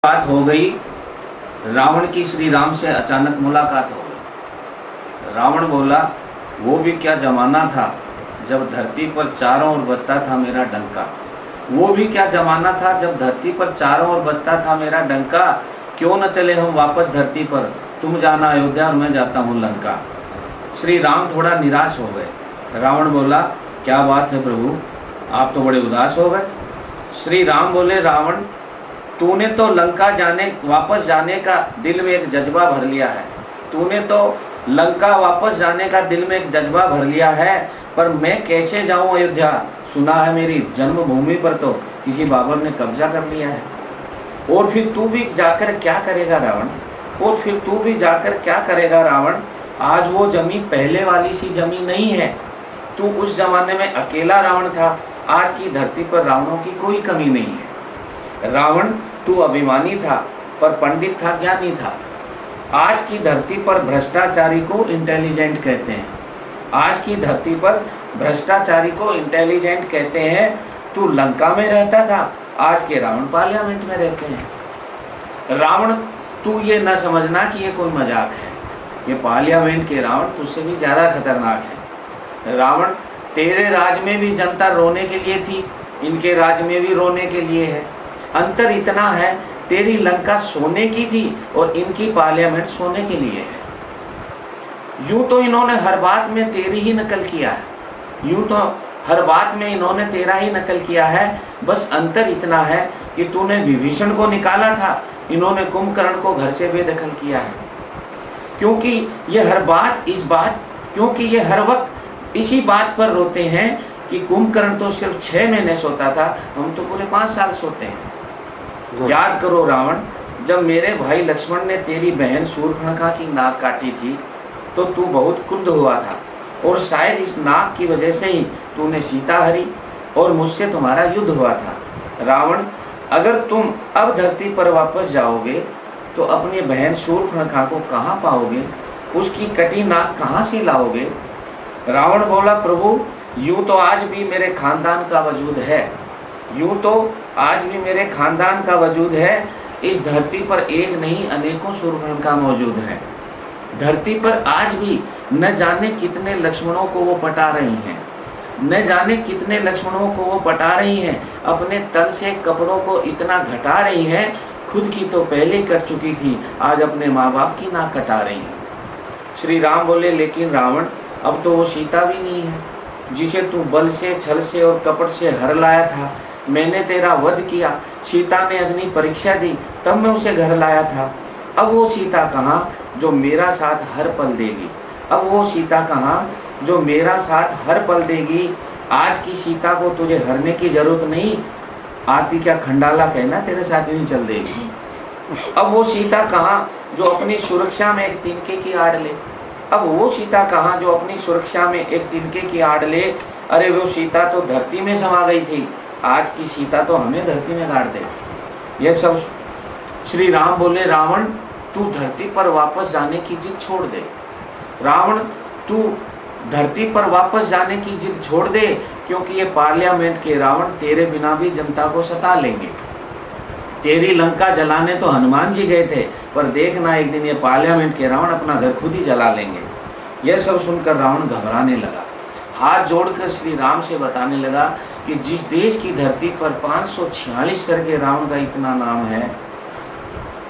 बात हो गई। रावण की श्री राम से अचानक मुलाकात हो गई। रावण बोला, वो भी क्या जमाना था जब धरती पर चारों ओर बजता था मेरा डंका। वो भी क्या जमाना था जब धरती पर चारों ओर बजता था मेरा डंका। क्यों न चले हम वापस धरती पर, तुम जाना अयोध्या और मैं जाता हूँ लंका। श्री राम थोड़ा निराश हो गए। रावण बोला, क्या बात है प्रभु, आप तो बड़े उदास हो गए। श्री राम बोले, रावण तूने तो लंका वापस जाने का दिल में एक जज्बा भर लिया है। तूने तो लंका वापस जाने का दिल में एक जज्बा भर लिया है, पर मैं कैसे जाऊं अयोध्या। सुना है मेरी जन्मभूमि पर तो किसी बाबर ने कब्जा कर लिया है। और फिर तू भी जाकर क्या करेगा रावण, और फिर तू भी जाकर क्या करेगा रावण। आज वो जमी पहले वाली सी जमी नहीं है। तू उस जमाने में अकेला रावण था, आज की धरती पर रावणों की कोई कमी नहीं है। रावण तू अभिमानी था, पर पंडित था, ज्ञानी था। आज की धरती पर भ्रष्टाचारी को इंटेलिजेंट कहते हैं। आज की धरती पर भ्रष्टाचारी को इंटेलिजेंट कहते हैं। तू लंका में रहता था, आज के रावण पार्लियामेंट में रहते हैं। रावण तू ये न समझना कि ये कोई मजाक है। ये पार्लियामेंट के रावण तुझसे भी ज़्यादा खतरनाक है। रावण तेरे राज में भी जनता रोने के लिए थी, इनके राज में भी रोने के लिए है। अंतर इतना है, तेरी लंका सोने की थी और इनकी पार्लियामेंट सोने के लिए है। यूं तो इन्होंने हर बात में तेरी ही नकल किया है। यूं तो हर बात में इन्होंने तेरा ही नकल किया है। बस अंतर इतना है कि तूने विभीषण को निकाला था, इन्होंने कुंभकर्ण को घर से बेदखल किया है। क्योंकि ये हर वक्त इसी बात पर रोते हैं कि कुंभकर्ण तो सिर्फ 6 महीने सोता था, हम तो पूरे 5 साल सोते हैं। याद करो रावण, जब मेरे भाई लक्ष्मण ने तेरी बहन शूर्पणखा की नाक काटी थी तो तू बहुत क्रुद्ध हुआ था, और शायद इस नाक की वजह से ही तूने सीता हरी और मुझसे तुम्हारा युद्ध हुआ था। रावण, अगर तुम अब धरती पर वापस जाओगे तो अपनी बहन शूर्पणखा को कहाँ पाओगे, उसकी कटी नाक कहाँ से लाओगे। रावण बोला, प्रभु यूं तो आज भी मेरे खानदान का वजूद है, यूं तो आज भी मेरे खानदान का वजूद है। इस धरती पर एक नहीं अनेकों शूर्पणखा मौजूद है। धरती पर आज भी न जाने कितने लक्ष्मणों को वो पटा रही हैं, न जाने कितने लक्ष्मणों को वो पटा रही हैं। अपने तन से कपड़ों को इतना घटा रही हैं, खुद की तो पहले कट चुकी थी, आज अपने माँ बाप की नाक कटा रही हैं। श्री राम बोले, लेकिन रावण अब तो वो सीता भी नहीं है जिसे तू बल से, छल से और कपट से हर लाया था। मैंने तेरा वध किया, सीता ने अग्नि परीक्षा दी, तब मैं उसे घर लाया था। अब वो सीता कहाँ जो मेरा साथ हर पल देगी। अब वो सीता कहाँ जो मेरा साथ हर पल देगी। आज की सीता को तुझे हरने की जरूरत नहीं, आती क्या खंडाला कहना तेरे साथ यूं चल देगी। अब वो सीता कहाँ जो अपनी सुरक्षा में एक तिनके की आड़ ले। अब वो सीता कहाँ जो अपनी सुरक्षा में एक तिनके की आड़ ले। अरे वो सीता तो धरती में समा गई थी, आज की सीता तो हमें धरती में गाड़ दे। यह सब श्री राम बोले, रावण तू धरती पर वापस जाने की जिद छोड़ दे। रावण तू धरती पर वापस जाने की जिद छोड़ दे, क्योंकि ये पार्लियामेंट के रावण तेरे बिना भी जनता को सता लेंगे। तेरी लंका जलाने तो हनुमान जी गए थे, पर देखना एक दिन ये पार्लियामेंट के रावण अपना घर खुद ही जला लेंगे। यह सब सुनकर रावण घबराने लगा, हाथ जोड़कर श्री राम से बताने लगा कि जिस देश की धरती पर 546 सर के रावण का इतना नाम है,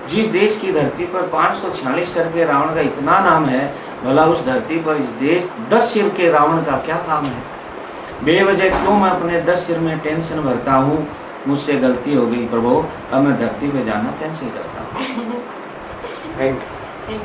जिस देश की धरती पर 546 सर के रावण का इतना नाम है, भला उस धरती पर इस देश 10 सिर के रावण का क्या काम है। बेवजह क्यों मैं अपने 10 सिर में टेंशन भरता हूँ। मुझसे गलती हो गई प्रभु, अब मैं धरती पे जाना कैंसिल करता हूँ। Thank you.